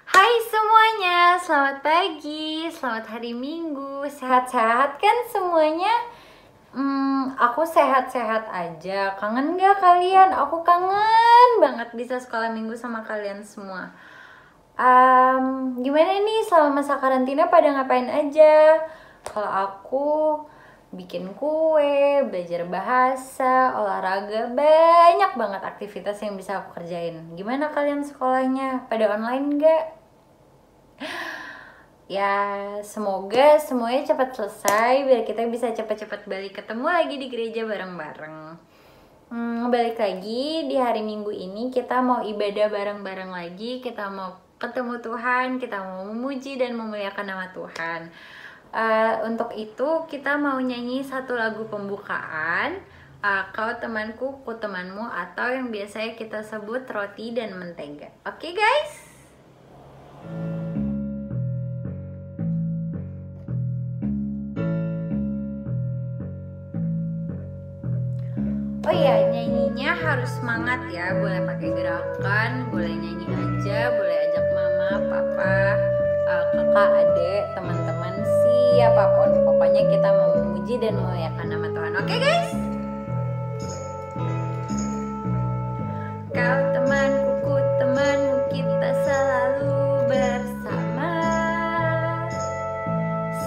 Hai semuanya, selamat pagi, selamat hari Minggu. Sehat-sehat kan semuanya? Aku sehat-sehat aja. Kangen gak kalian? Aku kangen banget bisa sekolah minggu sama kalian semua. Gimana nih selama masa karantina pada ngapain aja? Kalau aku bikin kue, belajar bahasa, olahraga, banyak banget aktivitas yang bisa aku kerjain. Gimana kalian sekolahnya? Pada online gak? Ya, semoga semuanya cepat selesai biar kita bisa cepat-cepat balik ketemu lagi di gereja bareng-bareng. Balik lagi di hari Minggu ini kita mau ibadah bareng-bareng lagi. Kita mau ketemu Tuhan, kita mau memuji dan memuliakan nama Tuhan. Untuk itu kita mau nyanyi satu lagu pembukaan. Kau temanku, ku temanmu, atau yang biasanya kita sebut roti dan mentega. Oke guys? Oh iya, nyanyinya harus semangat ya. Boleh pakai gerakan, boleh nyanyi aja, boleh ajak mama, papa, kakak, adik, teman-teman, siapapun. Pokoknya kita mau memuji dan memuliakan nama Tuhan. Oke guys? Kau temanku, ku temanmu, kita selalu bersama.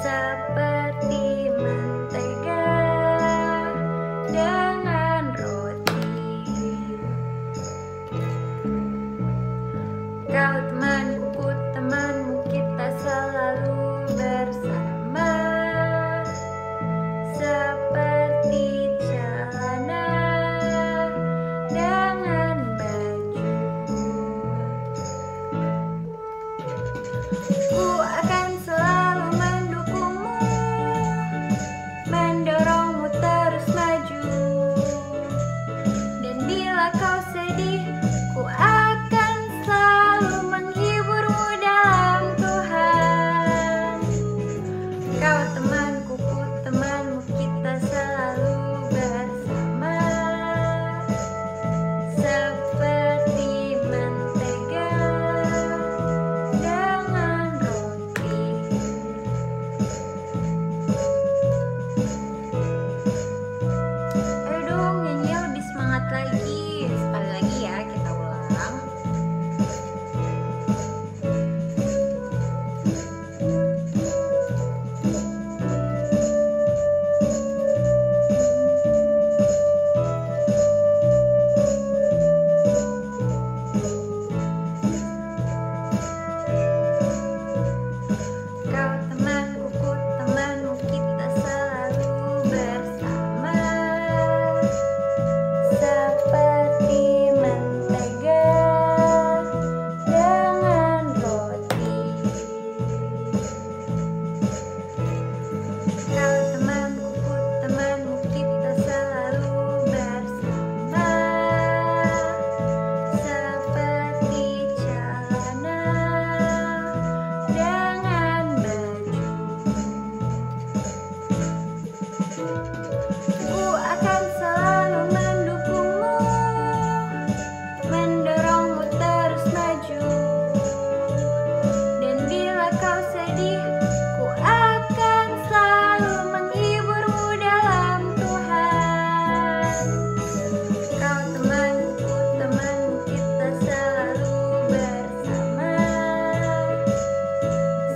Seperti mentega dengan roti. Kau temanku, ku temanmu, kita selalu bersama. Seperti celana dengan baju. Ku akan selalu mendukungmu, mendorongmu terus maju. Dan bila kau sedih, ku akan selalu menghiburmu dalam Tuhan. Kau temanku, ku temanmu, kita selalu bersama. Seperti mentega dengan roti. Ayo dong nyanyi lebih semangat lagi. Sekali lagi ya, kita ulang. Kau temanku, ku temanmu, kita selalu bersama. Seperti mentega dengan roti. Kau temanku, ku temanmu, kita selalu bersama. Seperti celana dengan baju. Ku akan selalu mendukungmu, mendorongmu terus maju. Dan bila kau sedih, ku akan selalu menghiburmu dalam Tuhan. Kau temanku, ku temanmu, kita selalu bersama.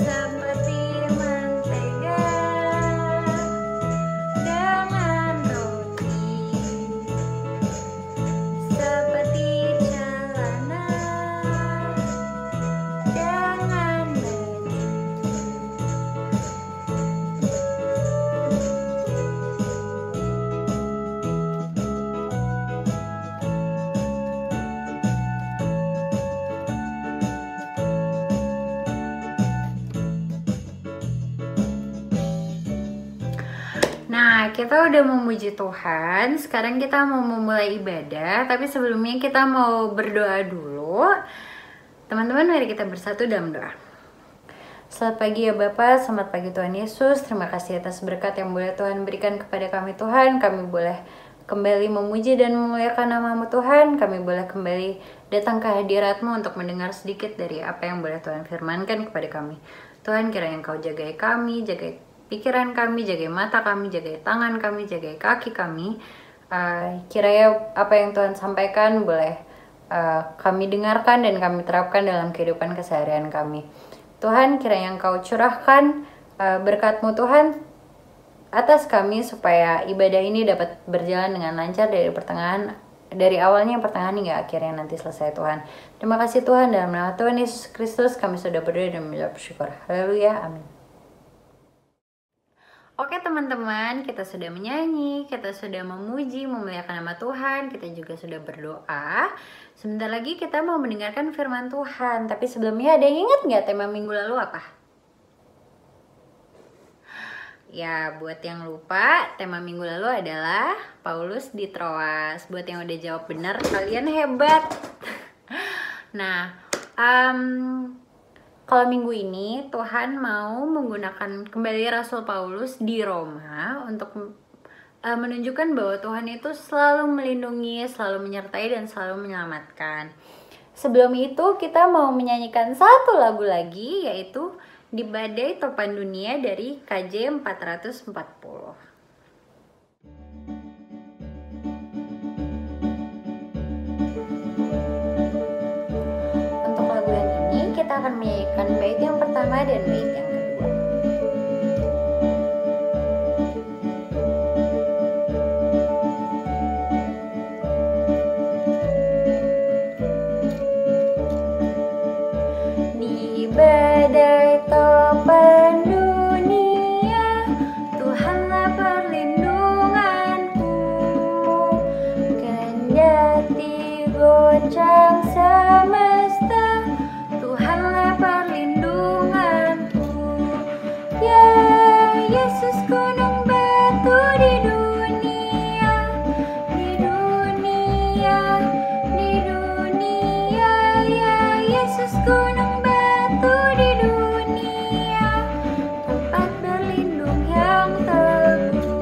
Seperti mentega dengan roti. Seperti celana dengan baju. Nah, kita udah memuji Tuhan. Sekarang kita mau memulai ibadah, tapi sebelumnya kita mau berdoa dulu. Teman-teman, mari kita bersatu dalam doa. Selamat pagi ya Bapak, selamat pagi Tuhan Yesus. Terima kasih atas berkat yang boleh Tuhan berikan kepada kami Tuhan. Kami boleh kembali memuji dan memuliakan nama-Mu Tuhan. Kami boleh kembali datang ke hadirat-Mu untuk mendengar sedikit dari apa yang boleh Tuhan firmankan kepada kami. Tuhan, kiranya Engkau jagai kami, jagai pikiran kami, jagai mata kami, jagai tangan kami, jagai kaki kami. Kiranya apa yang Tuhan sampaikan boleh kami dengarkan dan kami terapkan dalam kehidupan keseharian kami. Tuhan, kiranya Engkau curahkan berkat-Mu Tuhan atas kami supaya ibadah ini dapat berjalan dengan lancar dari awalnya pertengahan hingga akhirnya nanti selesai Tuhan. Terima kasih Tuhan, dalam nama Tuhan Yesus Kristus kami sudah berdoa dan mengucap syukur. Haleluya, amin. Oke teman-teman, kita sudah menyanyi, kita sudah memuji, memuliakan nama Tuhan, kita juga sudah berdoa. Sebentar lagi kita mau mendengarkan firman Tuhan. Tapi sebelumnya ada yang ingat nggak tema minggu lalu apa? Ya, buat yang lupa, tema minggu lalu adalah Paulus di Troas. Buat yang udah jawab benar, kalian hebat. Nah, kalau minggu ini Tuhan mau menggunakan kembali Rasul Paulus di Roma untuk menunjukkan bahwa Tuhan itu selalu melindungi, selalu menyertai, dan selalu menyelamatkan. Sebelum itu kita mau menyanyikan satu lagu lagi, yaitu Di Badai Topan Dunia dari KJ 440. Kita akan menyanyikan bait yang pertama dan bait yang kedua. Di badai topan dunia, Tuhanlah perlindunganku. Kendati goncang semesta, Tuhanlah perlindunganku. Ya Yesus, gunung batu di dunia, di dunia, di dunia. Ya Yesus, gunung batu di dunia, tempat berlindung yang teguh.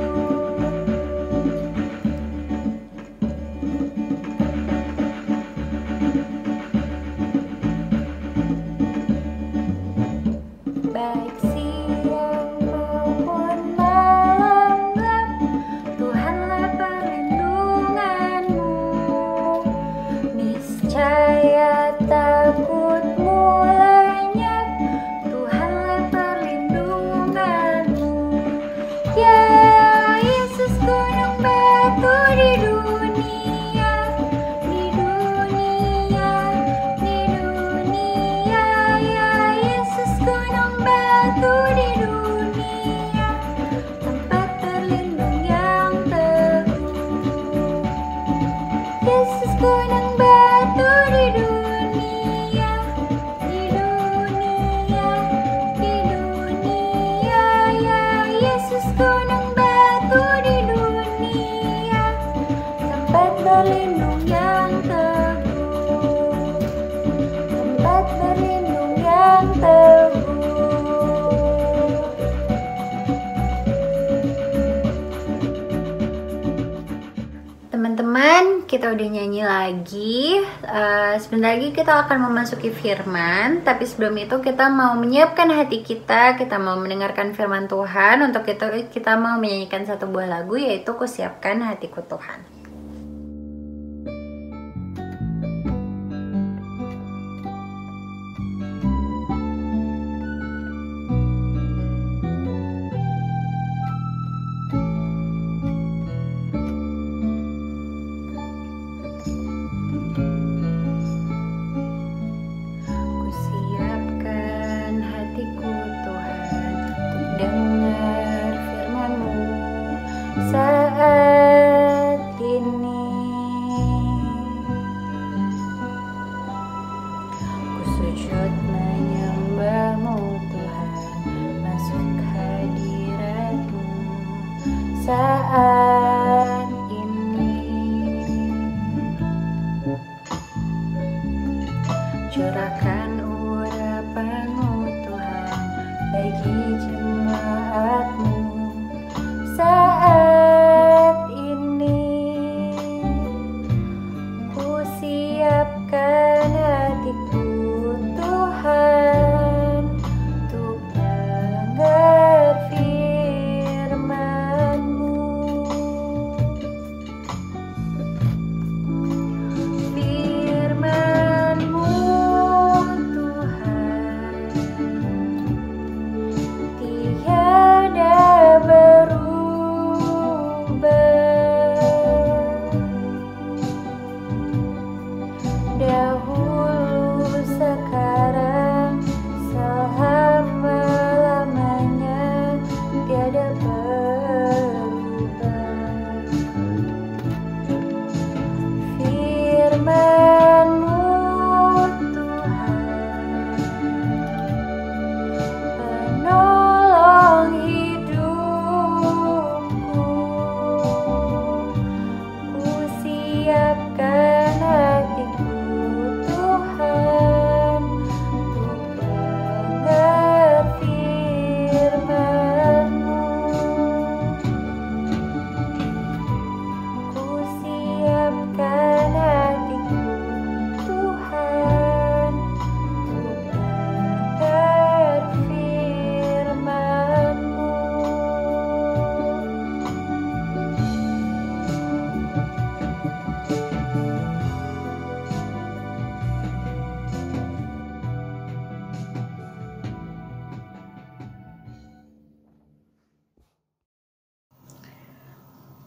Baik siang maupun malam gelap, Tuhanlah perlindunganmu. Niscaya takutmu lenyap, Tuhanlah perlindunganmu. Ya Yesus, gunung batu di dunia, di dunia, di dunia. Ya Yesus, gunung batu di dunia, tempat berlindung yang teguh. Yesus, gunung batu di dunia, di dunia, di dunia. Ya Yesus, gunung batu di dunia, tempat berlindung yang teguh, tempat berlindung yang teguh. Teman-teman, kita udah nyanyi lagi. Sebentar lagi kita akan memasuki firman. Tapi sebelum itu kita mau menyiapkan hati kita. Kita mau mendengarkan firman Tuhan. Untuk itu kita mau menyanyikan satu buah lagu, yaitu Kusiapkan Hatiku Tuhan. Kusiapkan hatiku Tuhan untuk dengar firman-Mu saat ini. Ku sujud menyembah-Mu Tuhan, masuk hadirat-Mu saat ini. Curahkan urapan-Mu Tuhan bagi jemaat-Mu saat ini. Ku siapkan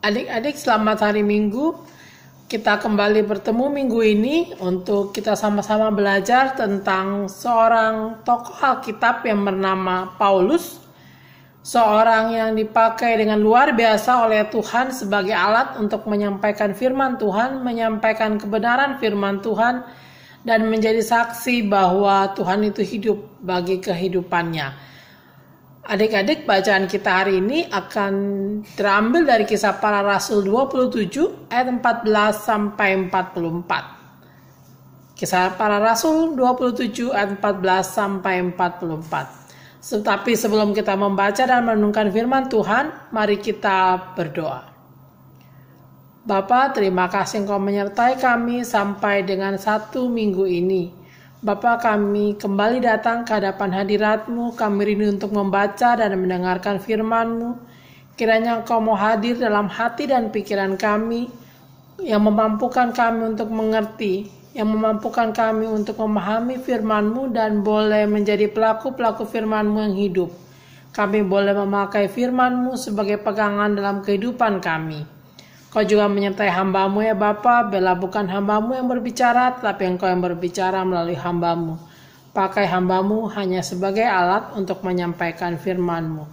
Adik-adik, selamat hari Minggu. Kita kembali bertemu minggu ini untuk kita sama-sama belajar tentang seorang tokoh Alkitab yang bernama Paulus. Seorang yang dipakai dengan luar biasa oleh Tuhan sebagai alat untuk menyampaikan firman Tuhan, menyampaikan kebenaran firman Tuhan, dan menjadi saksi bahwa Tuhan itu hidup bagi kehidupannya. Adik-adik, bacaan kita hari ini akan terambil dari Kisah Para Rasul 27 ayat 14 sampai 44. Kisah Para Rasul 27 ayat 14 sampai 44. Tetapi sebelum kita membaca dan merenungkan firman Tuhan, mari kita berdoa. Bapa, terima kasih Engkau menyertai kami sampai dengan 1 minggu ini. Bapa, kami kembali datang ke hadapan hadirat-Mu, kami rindu untuk membaca dan mendengarkan firman-Mu. Kiranya Engkau mau hadir dalam hati dan pikiran kami, yang memampukan kami untuk mengerti, yang memampukan kami untuk memahami firman-Mu dan boleh menjadi pelaku-pelaku firman-Mu yang hidup. Kami boleh memakai firman-Mu sebagai pegangan dalam kehidupan kami. Kau juga menyertai hamba-Mu ya Bapa, bila bukan hamba-Mu yang berbicara, tetapi Engkau yang berbicara melalui hamba-Mu. Pakai hamba-Mu hanya sebagai alat untuk menyampaikan firman-Mu.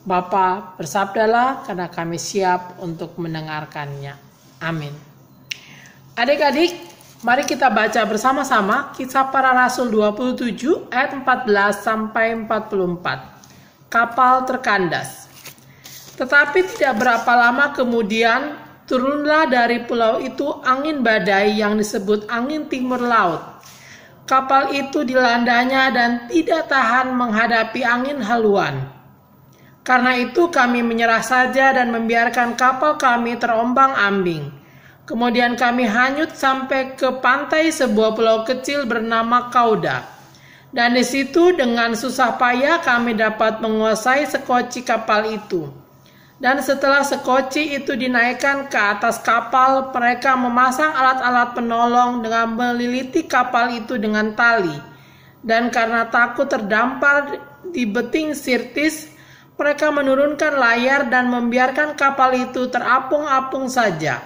Bapa, bersabdalah karena kami siap untuk mendengarkannya. Amin. Adik-adik, mari kita baca bersama-sama Kisah Para Rasul 27 ayat 14 sampai 44. Kapal terkandas. Tetapi tidak berapa lama kemudian, turunlah dari pulau itu angin badai yang disebut angin timur laut. Kapal itu dilandanya dan tidak tahan menghadapi angin haluan. Karena itu kami menyerah saja dan membiarkan kapal kami terombang-ambing. Kemudian kami hanyut sampai ke pantai sebuah pulau kecil bernama Kauda. Dan di situ dengan susah payah kami dapat menguasai sekoci kapal itu. Dan setelah sekoci itu dinaikkan ke atas kapal, mereka memasang alat-alat penolong dengan meliliti kapal itu dengan tali. Dan karena takut terdampar di beting Sirtis, mereka menurunkan layar dan membiarkan kapal itu terapung-apung saja.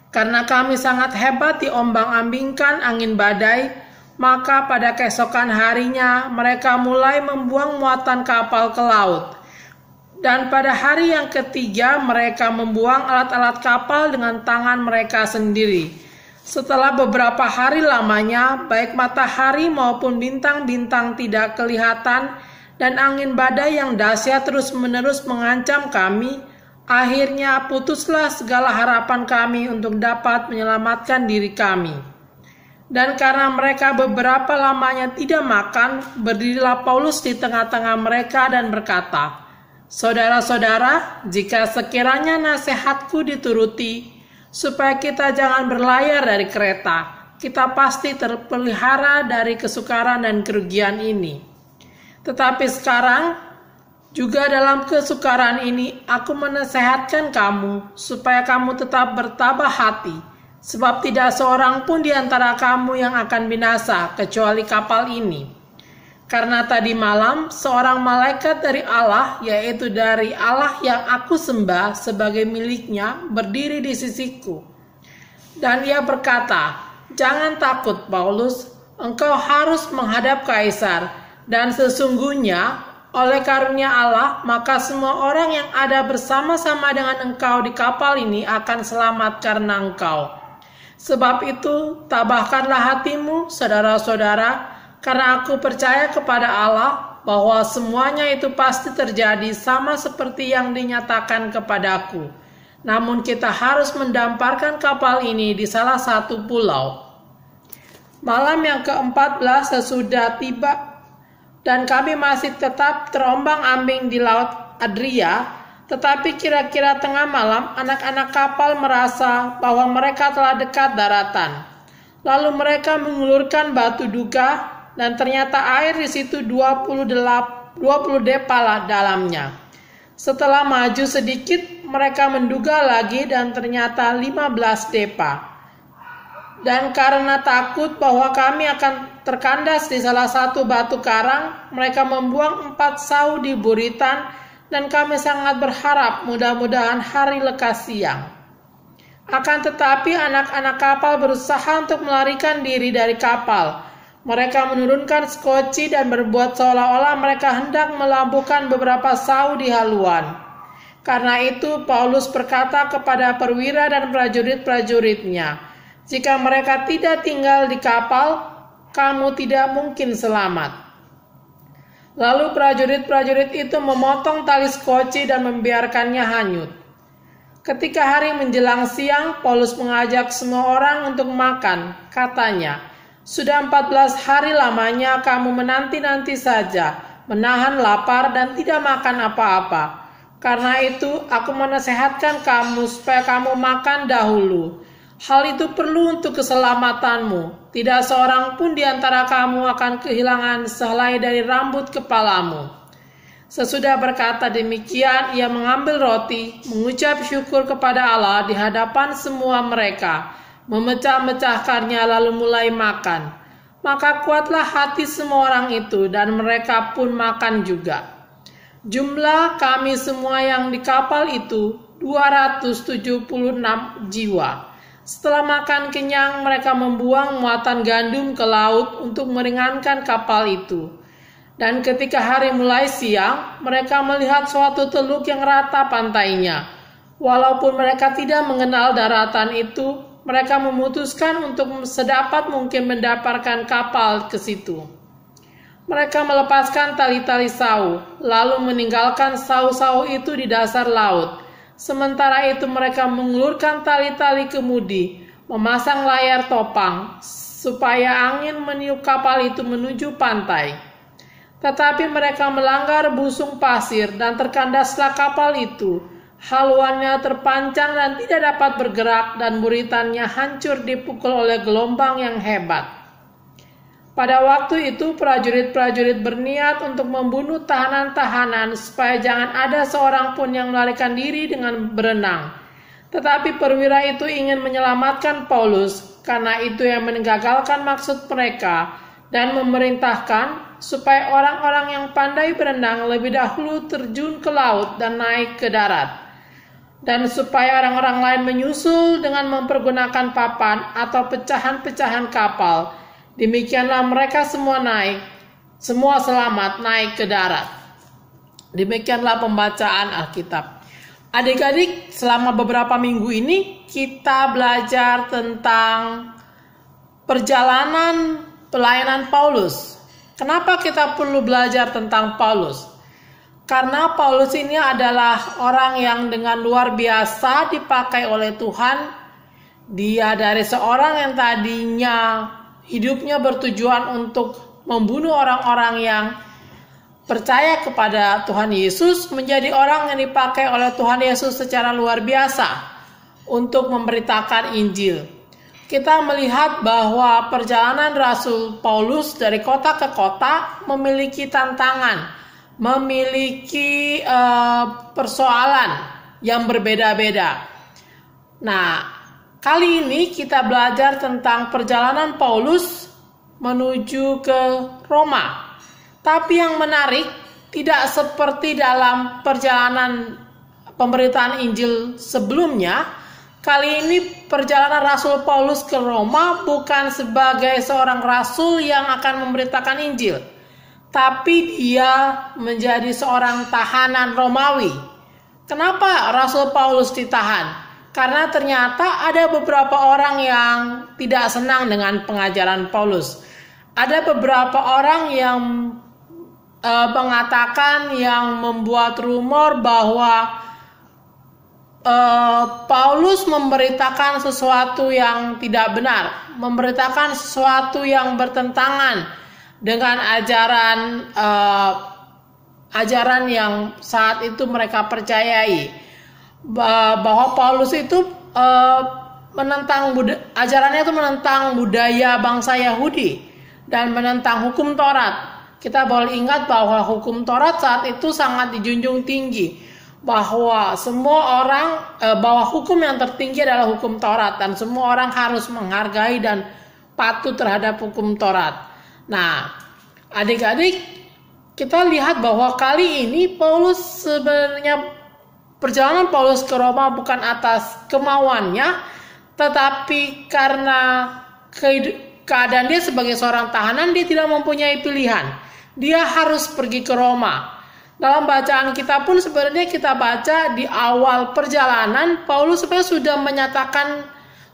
Karena kami sangat hebat diombang-ambingkan angin badai, maka pada keesokan harinya mereka mulai membuang muatan kapal ke laut. Dan pada hari yang ketiga mereka membuang alat-alat kapal dengan tangan mereka sendiri. Setelah beberapa hari lamanya, baik matahari maupun bintang-bintang tidak kelihatan, dan angin badai yang dahsyat terus-menerus mengancam kami, akhirnya putuslah segala harapan kami untuk dapat menyelamatkan diri kami. Dan karena mereka beberapa lamanya tidak makan, berdirilah Paulus di tengah-tengah mereka dan berkata, "Saudara-saudara, jika sekiranya nasihatku dituruti, supaya kita jangan berlayar dari kereta, kita pasti terpelihara dari kesukaran dan kerugian ini. Tetapi sekarang, juga dalam kesukaran ini, aku menasehatkan kamu, supaya kamu tetap bertabah hati, sebab tidak seorang pun di antara kamu yang akan binasa, kecuali kapal ini. Karena tadi malam seorang malaikat dari Allah, yaitu dari Allah yang aku sembah sebagai miliknya, berdiri di sisiku. Dan ia berkata, 'Jangan takut Paulus, engkau harus menghadap Kaisar, dan sesungguhnya oleh karunia Allah, maka semua orang yang ada bersama-sama dengan engkau di kapal ini akan selamat karena engkau. Sebab itu tabahkanlah hatimu, saudara-saudara, karena aku percaya kepada Allah bahwa semuanya itu pasti terjadi sama seperti yang dinyatakan kepadaku. Namun kita harus mendamparkan kapal ini di salah satu pulau.' Malam yang ke-14 sesudah tiba dan kami masih tetap terombang-ambing di laut Adria, tetapi kira-kira tengah malam anak-anak kapal merasa bahwa mereka telah dekat daratan. Lalu mereka mengulurkan batu duga, dan ternyata air di situ 20 depala dalamnya. Setelah maju sedikit, mereka menduga lagi dan ternyata 15 depa. Dan karena takut bahwa kami akan terkandas di salah satu batu karang, mereka membuang 4 sau di buritan dan kami sangat berharap mudah-mudahan hari lekas siang. Akan tetapi anak-anak kapal berusaha untuk melarikan diri dari kapal. Mereka menurunkan skoci dan berbuat seolah-olah mereka hendak melampuhkan beberapa sau di haluan. Karena itu Paulus berkata kepada perwira dan prajurit-prajuritnya, "Jika mereka tidak tinggal di kapal, kamu tidak mungkin selamat." Lalu prajurit-prajurit itu memotong tali skoci dan membiarkannya hanyut. Ketika hari menjelang siang, Paulus mengajak semua orang untuk makan. Katanya, "Sudah 14 hari lamanya kamu menanti-nanti saja, menahan lapar dan tidak makan apa-apa. Karena itu aku menasehatkan kamu supaya kamu makan dahulu. Hal itu perlu untuk keselamatanmu. Tidak seorang pun di antara kamu akan kehilangan sehelai dari rambut kepalamu." Sesudah berkata demikian, ia mengambil roti, mengucap syukur kepada Allah di hadapan semua mereka, memecah-mecahkannya lalu mulai makan. Maka kuatlah hati semua orang itu dan mereka pun makan juga. Jumlah kami semua yang di kapal itu 276 jiwa. Setelah makan kenyang, mereka membuang muatan gandum ke laut untuk meringankan kapal itu. Dan ketika hari mulai siang, mereka melihat suatu teluk yang rata pantainya. Walaupun mereka tidak mengenal daratan itu, mereka memutuskan untuk sedapat mungkin mendapatkan kapal ke situ. Mereka melepaskan tali-tali sau, lalu meninggalkan sau-sau itu di dasar laut. Sementara itu mereka mengulurkan tali-tali kemudi, memasang layar topang, supaya angin meniup kapal itu menuju pantai. Tetapi mereka melanggar busung pasir dan terkandaslah kapal itu. Haluannya terpancang dan tidak dapat bergerak dan buritannya hancur dipukul oleh gelombang yang hebat. Pada waktu itu prajurit-prajurit berniat untuk membunuh tahanan-tahanan supaya jangan ada seorang pun yang melarikan diri dengan berenang. Tetapi perwira itu ingin menyelamatkan Paulus, karena itu yang menggagalkan maksud mereka dan memerintahkan supaya orang-orang yang pandai berenang lebih dahulu terjun ke laut dan naik ke darat. Dan supaya orang-orang lain menyusul dengan mempergunakan papan atau pecahan-pecahan kapal. Demikianlah mereka semua selamat naik ke darat. Demikianlah pembacaan Alkitab. Adik-adik, selama beberapa minggu ini kita belajar tentang perjalanan pelayanan Paulus. Kenapa kita perlu belajar tentang Paulus? Karena Paulus ini adalah orang yang dengan luar biasa dipakai oleh Tuhan. Dia dari seorang yang tadinya hidupnya bertujuan untuk membunuh orang-orang yang percaya kepada Tuhan Yesus, menjadi orang yang dipakai oleh Tuhan Yesus secara luar biasa untuk memberitakan Injil. Kita melihat bahwa perjalanan Rasul Paulus dari kota ke kota memiliki tantangan, memiliki persoalan yang berbeda-beda. Nah, kali ini kita belajar tentang perjalanan Paulus menuju ke Roma. Tapi yang menarik, tidak seperti dalam perjalanan pemberitaan Injil sebelumnya. Kali ini perjalanan Rasul Paulus ke Roma bukan sebagai seorang rasul yang akan memberitakan Injil, tapi dia menjadi seorang tahanan Romawi. Kenapa Rasul Paulus ditahan? Karena ternyata ada beberapa orang yang tidak senang dengan pengajaran Paulus. Ada beberapa orang yang mengatakan, yang membuat rumor bahwa Paulus memberitakan sesuatu yang tidak benar, memberitakan sesuatu yang bertentangan dengan ajaran yang saat itu mereka percayai, bahwa Paulus itu ajarannya itu menentang budaya bangsa Yahudi dan menentang hukum Taurat. Kita boleh ingat bahwa hukum Taurat saat itu sangat dijunjung tinggi, bahwa bahwa hukum yang tertinggi adalah hukum Taurat dan semua orang harus menghargai dan patuh terhadap hukum Taurat. Nah, adik-adik, kita lihat bahwa kali ini Paulus sebenarnya perjalanan Paulus ke Roma bukan atas kemauannya, tetapi karena keadaan dia sebagai seorang tahanan, dia tidak mempunyai pilihan. Dia harus pergi ke Roma. Dalam bacaan kita pun sebenarnya kita baca di awal perjalanan, Paulus sebenarnya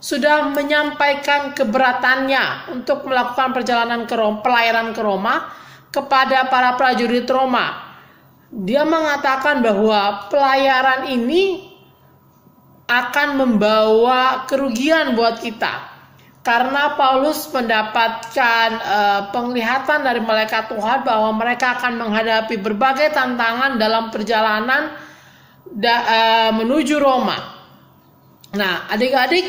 sudah menyampaikan keberatannya untuk melakukan perjalanan ke Roma, pelayaran ke Roma kepada para prajurit Roma. Dia mengatakan bahwa pelayaran ini akan membawa kerugian buat kita. Karena Paulus mendapatkan penglihatan dari malaikat Tuhan bahwa mereka akan menghadapi berbagai tantangan dalam perjalanan menuju Roma. Nah, adik-adik,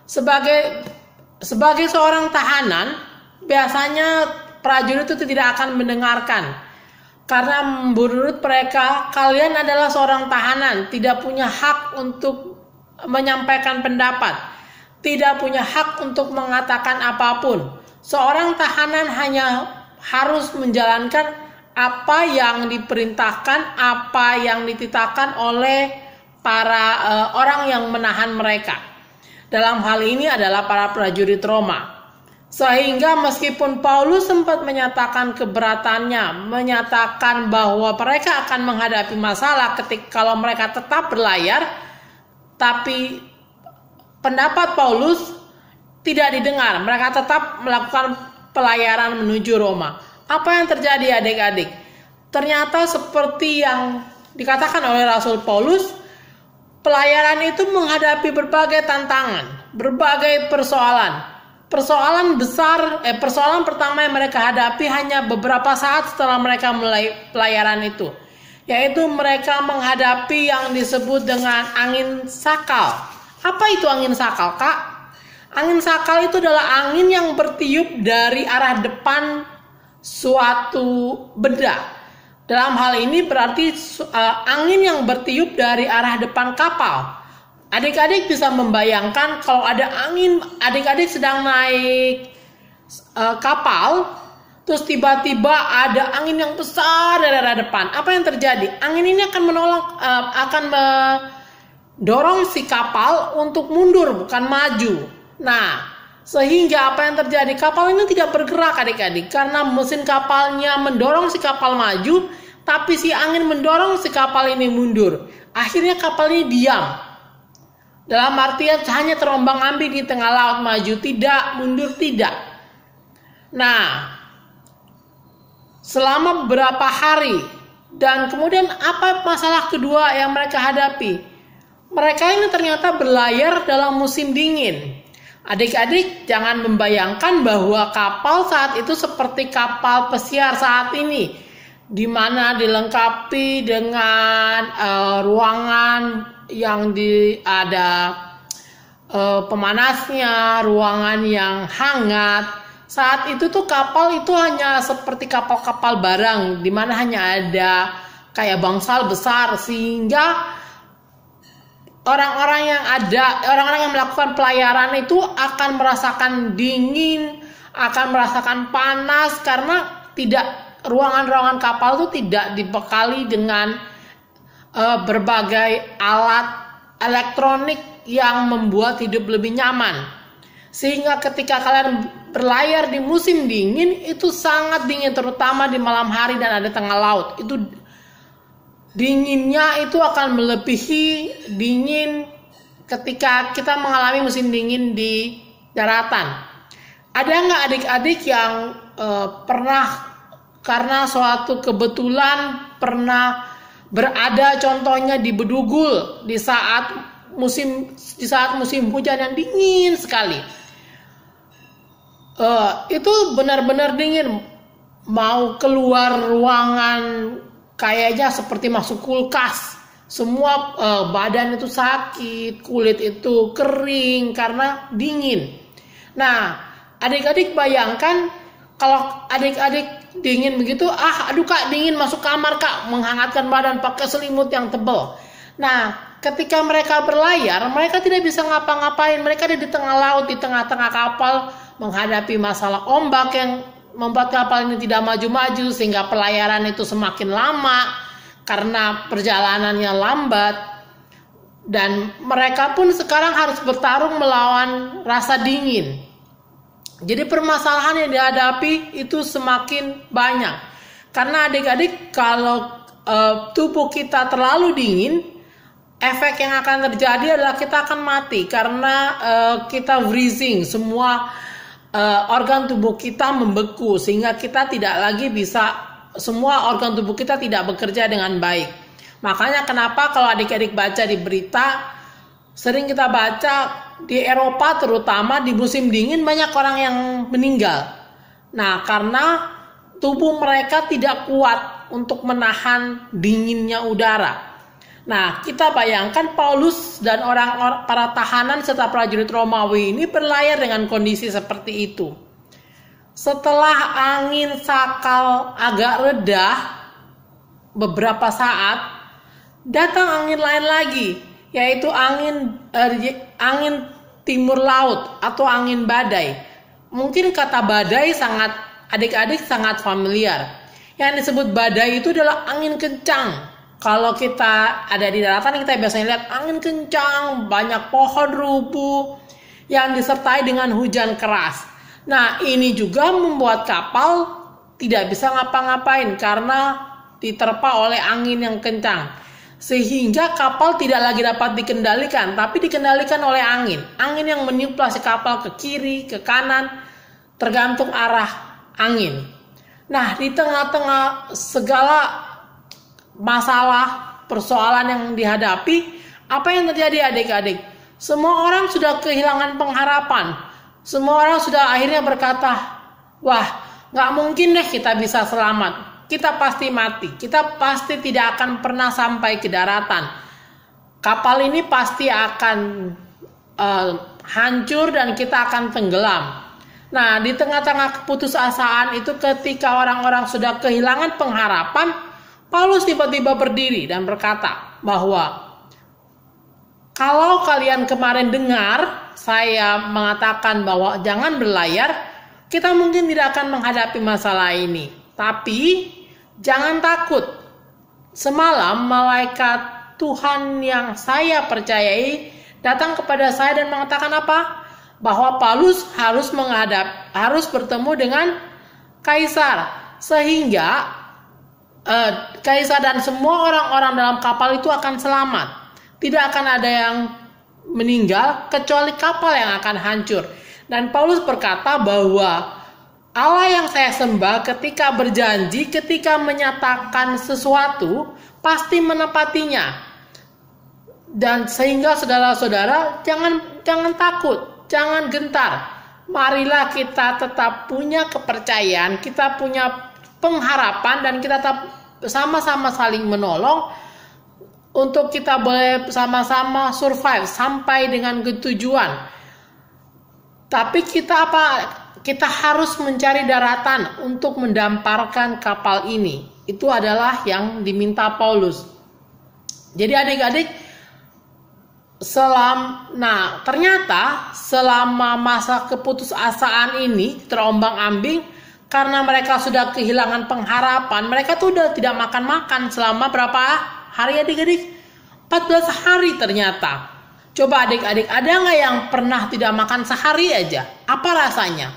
sebagai seorang tahanan, biasanya prajurit itu tidak akan mendengarkan. Karena menurut mereka, kalian adalah seorang tahanan, tidak punya hak untuk menyampaikan pendapat. Tidak punya hak untuk mengatakan apapun. Seorang tahanan hanya harus menjalankan apa yang diperintahkan, apa yang dititahkan oleh para orang yang menahan mereka. Dalam hal ini adalah para prajurit Roma. Sehingga meskipun Paulus sempat menyatakan keberatannya, menyatakan bahwa mereka akan menghadapi masalah kalau mereka tetap berlayar, tapi pendapat Paulus tidak didengar. Mereka tetap melakukan pelayaran menuju Roma. Apa yang terjadi adik-adik? Ternyata seperti yang dikatakan oleh Rasul Paulus, pelayaran itu menghadapi berbagai tantangan, berbagai persoalan. Persoalan pertama yang mereka hadapi hanya beberapa saat setelah mereka mulai pelayaran itu, yaitu mereka menghadapi yang disebut dengan angin sakal. Apa itu angin sakal, Kak? Angin sakal itu adalah angin yang bertiup dari arah depan suatu benda. Dalam hal ini berarti angin yang bertiup dari arah depan kapal. Adik-adik bisa membayangkan kalau ada angin, adik-adik sedang naik kapal, terus tiba-tiba ada angin yang besar dari arah depan. Apa yang terjadi? Angin ini akan dorong si kapal untuk mundur, bukan maju. Nah, sehingga apa yang terjadi? Kapal ini tidak bergerak adik-adik, karena mesin kapalnya mendorong si kapal maju, tapi si angin mendorong si kapal ini mundur. Akhirnya kapal ini diam. Dalam artian hanya terombang-ambing di tengah laut, maju tidak, mundur tidak. Nah, selama beberapa hari, dan kemudian apa masalah kedua yang mereka hadapi? Mereka ini ternyata berlayar dalam musim dingin. Adik-adik jangan membayangkan bahwa kapal saat itu seperti kapal pesiar saat ini, di mana dilengkapi dengan ruangan yang ada pemanasnya, ruangan yang hangat. Saat itu tuh kapal itu hanya seperti kapal-kapal barang, di mana hanya ada kayak bangsal besar, sehingga orang-orang yang melakukan pelayaran itu akan merasakan dingin, akan merasakan panas, karena ruangan-ruangan kapal itu tidak dibekali dengan berbagai alat elektronik yang membuat hidup lebih nyaman. Sehingga ketika kalian berlayar di musim dingin, itu sangat dingin, terutama di malam hari dan ada tengah laut. Itu dinginnya itu akan melebihi dingin ketika kita mengalami musim dingin di daratan. Ada nggak adik-adik yang pernah karena suatu kebetulan pernah berada contohnya di Bedugul di saat musim hujan yang dingin sekali? Itu benar-benar dingin, mau keluar ruangan kayaknya seperti masuk kulkas. Semua badan itu sakit, kulit itu kering karena dingin. Nah, adik-adik bayangkan kalau adik-adik dingin begitu, aduh Kak dingin, masuk kamar Kak, menghangatkan badan pakai selimut yang tebal. Nah, ketika mereka berlayar, mereka tidak bisa ngapa-ngapain. Mereka ada di tengah laut, di tengah-tengah kapal, menghadapi masalah ombak yang membuat kapal ini tidak maju-maju sehingga pelayaran itu semakin lama karena perjalanannya lambat. Dan mereka pun sekarang harus bertarung melawan rasa dingin. Jadi permasalahan yang dihadapi itu semakin banyak. Karena adik-adik, kalau tubuh kita terlalu dingin, efek yang akan terjadi adalah kita akan mati. Karena kita freezing, semua organ tubuh kita membeku. Sehingga kita tidak lagi bisa, semua organ tubuh kita tidak bekerja dengan baik. Makanya kenapa kalau adik-adik baca di berita, sering kita baca di Eropa terutama di musim dingin banyak orang yang meninggal. Nah, karena tubuh mereka tidak kuat untuk menahan dinginnya udara. Nah, kita bayangkan Paulus dan para tahanan serta prajurit Romawi ini berlayar dengan kondisi seperti itu. Setelah angin sakal agak reda beberapa saat, datang angin lain lagi, yaitu angin timur laut atau angin badai. Mungkin kata badai adik-adik sangat familiar. Yang disebut badai itu adalah angin kencang. Kalau kita ada di daratan, kita biasanya lihat angin kencang, banyak pohon rubuh yang disertai dengan hujan keras. Nah, ini juga membuat kapal tidak bisa ngapa-ngapain karena diterpa oleh angin yang kencang. Sehingga kapal tidak lagi dapat dikendalikan, tapi dikendalikan oleh angin. Angin yang meniuplah si kapal ke kiri, ke kanan, tergantung arah angin. Nah, di tengah-tengah segala masalah, persoalan yang dihadapi, apa yang terjadi adik-adik? Semua orang sudah kehilangan pengharapan. Semua orang sudah akhirnya berkata, wah, gak mungkin deh kita bisa selamat. Kita pasti mati, kita pasti tidak akan pernah sampai ke daratan. Kapal ini pasti akan hancur dan kita akan tenggelam. Nah, di tengah-tengah keputusasaan itu ketika orang-orang sudah kehilangan pengharapan, Paulus tiba-tiba berdiri dan berkata bahwa kalau kalian kemarin dengar saya mengatakan bahwa jangan berlayar, kita mungkin tidak akan menghadapi masalah ini. Tapi jangan takut. Semalam malaikat Tuhan yang saya percayai datang kepada saya dan mengatakan apa? Bahwa Paulus harus bertemu dengan kaisar, sehingga kaisar dan semua orang-orang dalam kapal itu akan selamat. Tidak akan ada yang meninggal kecuali kapal yang akan hancur. Dan Paulus berkata bahwa Allah yang saya sembah ketika berjanji, ketika menyatakan sesuatu, pasti menepatinya. Dan sehingga saudara-saudara jangan takut, jangan gentar. Marilah kita tetap punya kepercayaan, kita punya pengharapan, dan kita tetap sama-sama saling menolong untuk kita boleh sama-sama survive sampai dengan ketujuan. Tapi kita harus mencari daratan untuk mendamparkan kapal ini. Itu adalah yang diminta Paulus. Jadi adik-adik, ternyata selama masa keputusasaan ini terombang-ambing, karena mereka sudah kehilangan pengharapan, mereka tuh udah tidak makan-makan selama berapa hari adik-adik? 14 hari ternyata. Coba adik-adik, ada nggak yang pernah tidak makan sehari aja? Apa rasanya?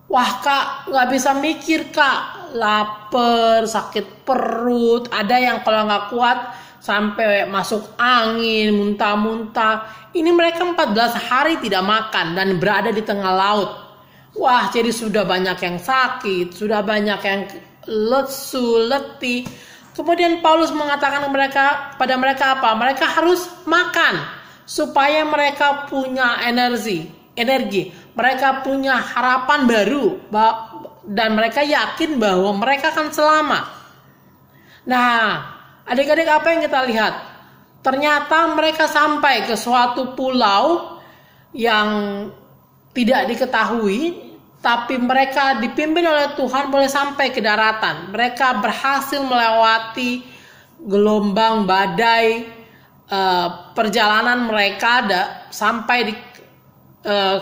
Wah kak, nggak bisa mikir kak, lapar, sakit perut, ada yang kalau nggak kuat sampai masuk angin, muntah-muntah. Ini mereka 14 hari tidak makan dan berada di tengah laut. Wah, jadi sudah banyak yang sakit, sudah banyak yang lesu, letih. Kemudian Paulus mengatakan pada mereka apa? Mereka harus makan supaya mereka punya energi. Mereka punya harapan baru dan mereka yakin bahwa mereka akan selamat. Nah, adik-adik, apa yang kita lihat? Ternyata mereka sampai ke suatu pulau yang tidak diketahui, tapi mereka dipimpin oleh Tuhan boleh sampai ke daratan. Mereka berhasil melewati gelombang badai, perjalanan mereka sampai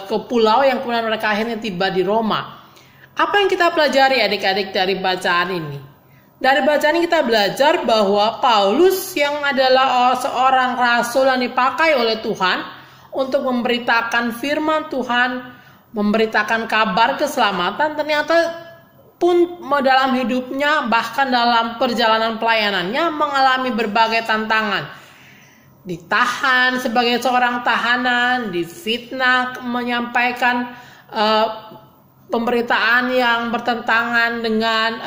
ke pulau yang kemudian mereka akhirnya tiba di Roma. Apa yang kita pelajari adik-adik dari bacaan ini? Dari bacaan ini kita belajar bahwa Paulus yang adalah seorang rasul yang dipakai oleh Tuhan untuk memberitakan firman Tuhan, memberitakan kabar keselamatan, ternyata pun dalam hidupnya, bahkan dalam perjalanan pelayanannya mengalami berbagai tantangan. Ditahan sebagai seorang tahanan, difitnah, menyampaikan pemberitaan yang bertentangan dengan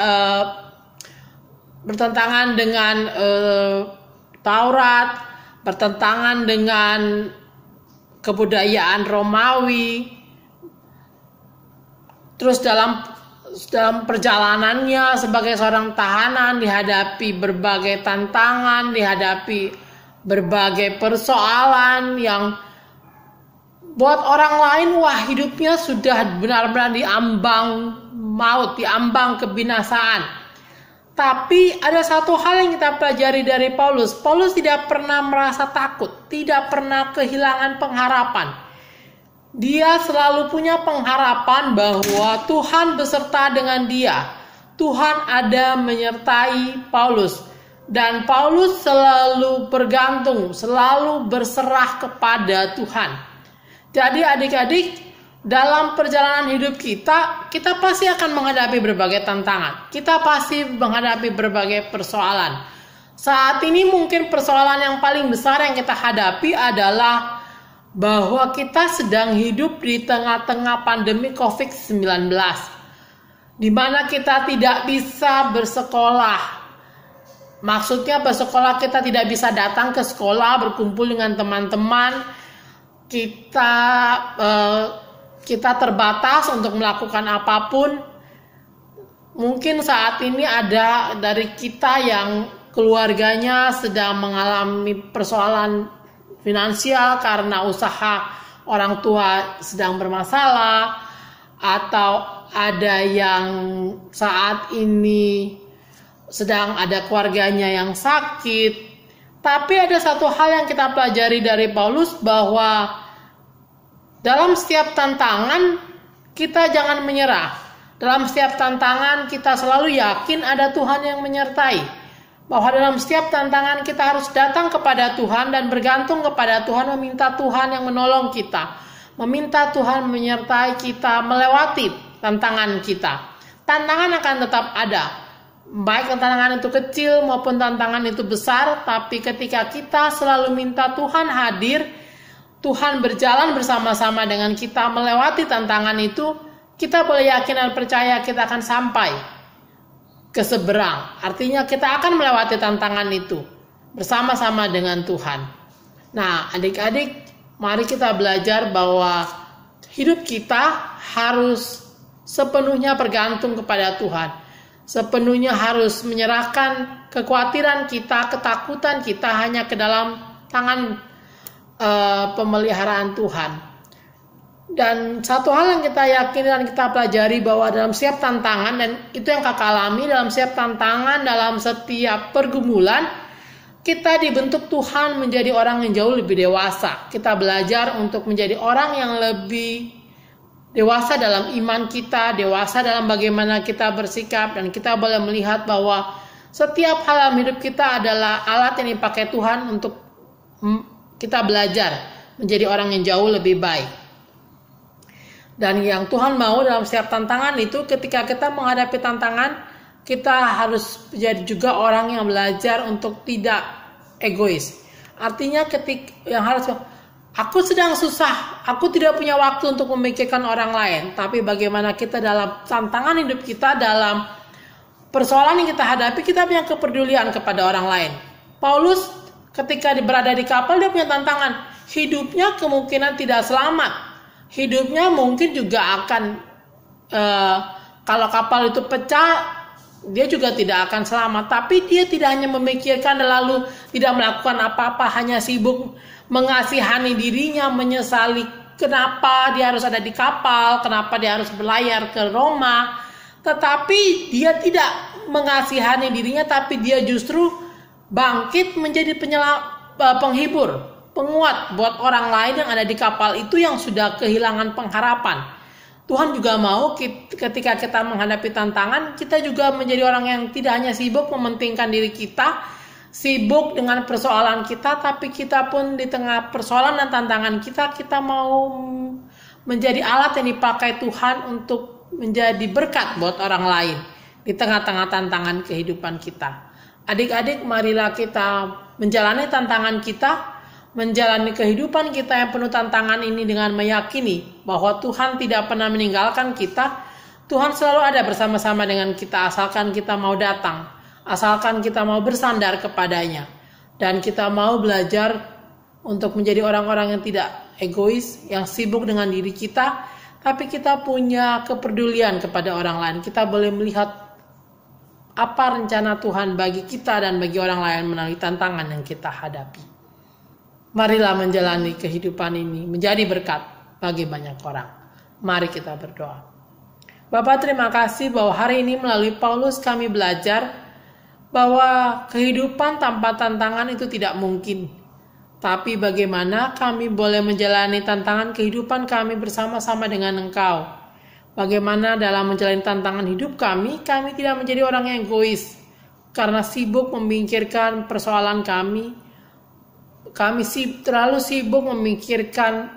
Taurat, bertentangan dengan kebudayaan Romawi. Terus dalam perjalanannya sebagai seorang tahanan dihadapi berbagai tantangan, dihadapi berbagai persoalan yang buat orang lain hidupnya sudah benar-benar diambang maut, diambang kebinasaan. Tapi ada satu hal yang kita pelajari dari Paulus. Paulus tidak pernah merasa takut, tidak pernah kehilangan pengharapan. Dia selalu punya pengharapan bahwa Tuhan beserta dengan dia. Tuhan ada menyertai Paulus. Dan Paulus selalu bergantung, selalu berserah kepada Tuhan. Jadi adik-adik, dalam perjalanan hidup kita pasti akan menghadapi berbagai tantangan. Kita pasti menghadapi berbagai persoalan. Saat ini mungkin persoalan yang paling besar yang kita hadapi adalah bahwa kita sedang hidup di tengah-tengah pandemi COVID-19, di mana kita tidak bisa bersekolah. Maksudnya bersekolah, kita tidak bisa datang ke sekolah, berkumpul dengan teman-teman. Kita terbatas untuk melakukan apapun. Mungkin saat ini ada dari kita yang keluarganya sedang mengalami persoalan finansial karena usaha orang tua sedang bermasalah, atau ada yang saat ini sedang ada keluarganya yang sakit. Tapi ada satu hal yang kita pelajari dari Paulus, bahwa dalam setiap tantangan kita jangan menyerah. Dalam setiap tantangan kita selalu yakin ada Tuhan yang menyertai. Bahwa dalam setiap tantangan kita harus datang kepada Tuhan dan bergantung kepada Tuhan, meminta Tuhan yang menolong kita, meminta Tuhan menyertai kita melewati tantangan kita. Tantangan akan tetap ada, baik tantangan itu kecil maupun tantangan itu besar. Tapi ketika kita selalu minta Tuhan hadir, Tuhan berjalan bersama-sama dengan kita melewati tantangan itu, kita boleh yakin dan percaya kita akan sampai ke seberang. Artinya kita akan melewati tantangan itu bersama-sama dengan Tuhan. Nah, adik-adik, mari kita belajar bahwa hidup kita harus sepenuhnya bergantung kepada Tuhan. Sepenuhnya harus menyerahkan kekhawatiran kita, ketakutan kita hanya ke dalam tangan pemeliharaan Tuhan. Dan satu hal yang kita yakini dan kita pelajari, bahwa dalam setiap tantangan, dan itu yang kakak alami, dalam setiap tantangan, dalam setiap pergumulan, kita dibentuk Tuhan menjadi orang yang jauh lebih dewasa. Kita belajar untuk menjadi orang yang lebih dewasa dalam iman kita, dewasa dalam bagaimana kita bersikap, dan kita boleh melihat bahwa setiap hal dalam hidup kita adalah alat yang dipakai Tuhan untuk kita belajar menjadi orang yang jauh lebih baik. Dan yang Tuhan mau dalam setiap tantangan itu, ketika kita menghadapi tantangan, kita harus menjadi juga orang yang belajar untuk tidak egois. Artinya aku sedang susah, aku tidak punya waktu untuk memikirkan orang lain. Tapi bagaimana kita dalam tantangan hidup kita, dalam persoalan yang kita hadapi, kita punya kepedulian kepada orang lain. Paulus ketika berada di kapal, dia punya tantangan. Hidupnya kemungkinan tidak selamat. Hidupnya mungkin juga akan, kalau kapal itu pecah, dia juga tidak akan selamat. Tapi dia tidak hanya memikirkan lalu tidak melakukan apa-apa, hanya sibuk mengasihani dirinya, menyesali kenapa dia harus ada di kapal, kenapa dia harus berlayar ke Roma. Tetapi dia tidak mengasihani dirinya, tapi dia justru bangkit menjadi penghibur, penguat buat orang lain yang ada di kapal itu yang sudah kehilangan pengharapan. Tuhan juga mau ketika kita menghadapi tantangan, kita juga menjadi orang yang tidak hanya sibuk mementingkan diri kita, sibuk dengan persoalan kita, tapi kita pun di tengah persoalan dan tantangan kita mau menjadi alat yang dipakai Tuhan untuk menjadi berkat buat orang lain di tengah-tengah tantangan kehidupan kita. Adik-adik, marilah kita menjalani tantangan kita, menjalani kehidupan kita yang penuh tantangan ini dengan meyakini bahwa Tuhan tidak pernah meninggalkan kita. Tuhan selalu ada bersama-sama dengan kita asalkan kita mau datang, asalkan kita mau bersandar kepadanya, dan kita mau belajar untuk menjadi orang-orang yang tidak egois, yang sibuk dengan diri kita, tapi kita punya kepedulian kepada orang lain. Kita boleh melihat apa rencana Tuhan bagi kita dan bagi orang lain melalui tantangan yang kita hadapi. Marilah menjalani kehidupan ini menjadi berkat bagi banyak orang. Mari kita berdoa. Bapa, terima kasih bahwa hari ini melalui Paulus kami belajar bahwa kehidupan tanpa tantangan itu tidak mungkin. Tapi bagaimana kami boleh menjalani tantangan kehidupan kami bersama-sama dengan Engkau. Bagaimana dalam menjalani tantangan hidup kami tidak menjadi orang yang egois. Karena sibuk memikirkan persoalan kami terlalu sibuk memikirkan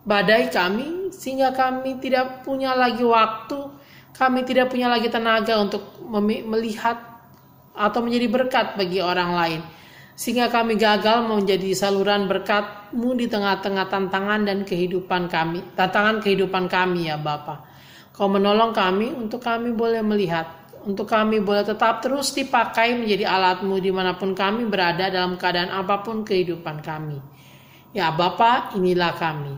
badai kami, sehingga kami tidak punya lagi waktu, kami tidak punya lagi tenaga untuk melihat atau menjadi berkat bagi orang lain. Sehingga kami gagal menjadi saluran berkat-Mu di tengah-tengah tantangan dan kehidupan kami. Tantangan kehidupan kami ya Bapa. Kau menolong kami untuk kami boleh melihat, untuk kami boleh tetap terus dipakai menjadi alat-Mu dimanapun kami berada dalam keadaan apapun kehidupan kami. Ya Bapa, inilah kami.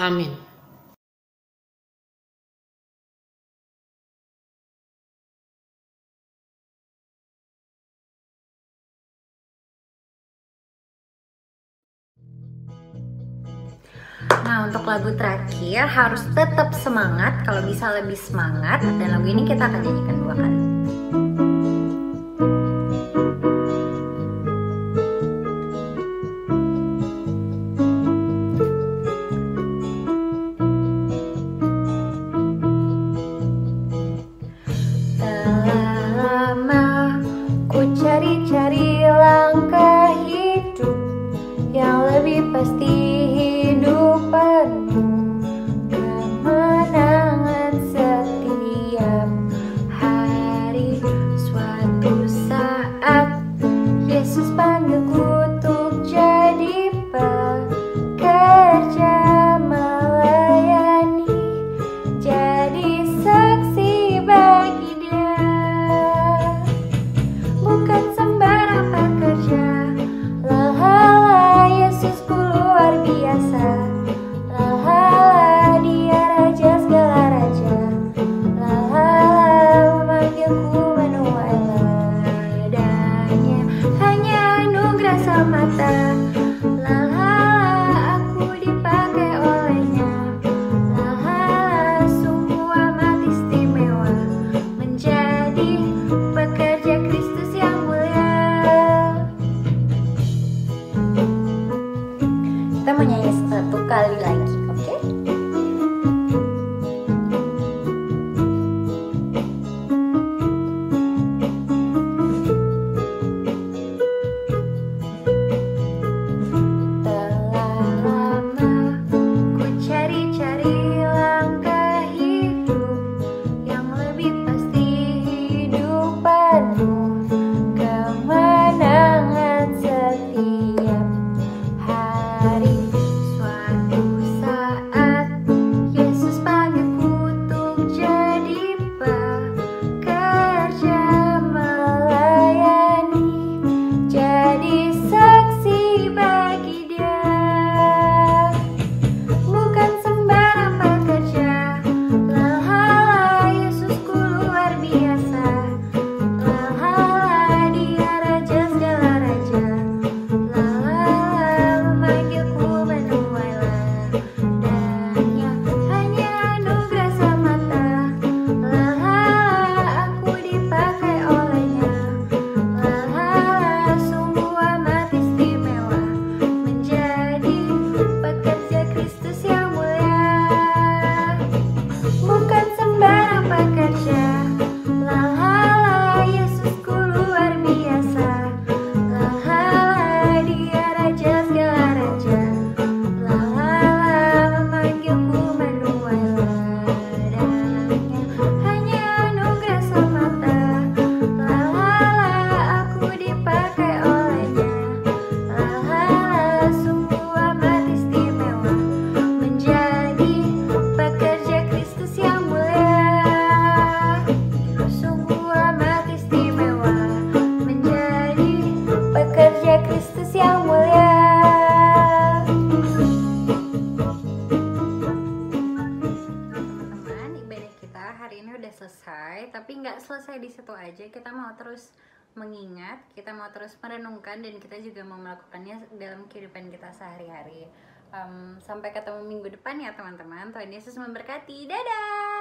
Amin. Nah, untuk lagu terakhir harus tetap semangat, kalau bisa lebih semangat, dan lagu ini kita akan nyanyikan 2 kali. Telah lama ku cari-cari langkah hidup yang lebih pasti, hidup penuh kemenangan setiap hari. selesai di situ aja, kita mau terus mengingat, kita mau terus merenungkan, dan kita juga mau melakukannya dalam kehidupan kita sehari-hari. Sampai ketemu minggu depan ya teman-teman. Tuhan Yesus memberkati. Dadah.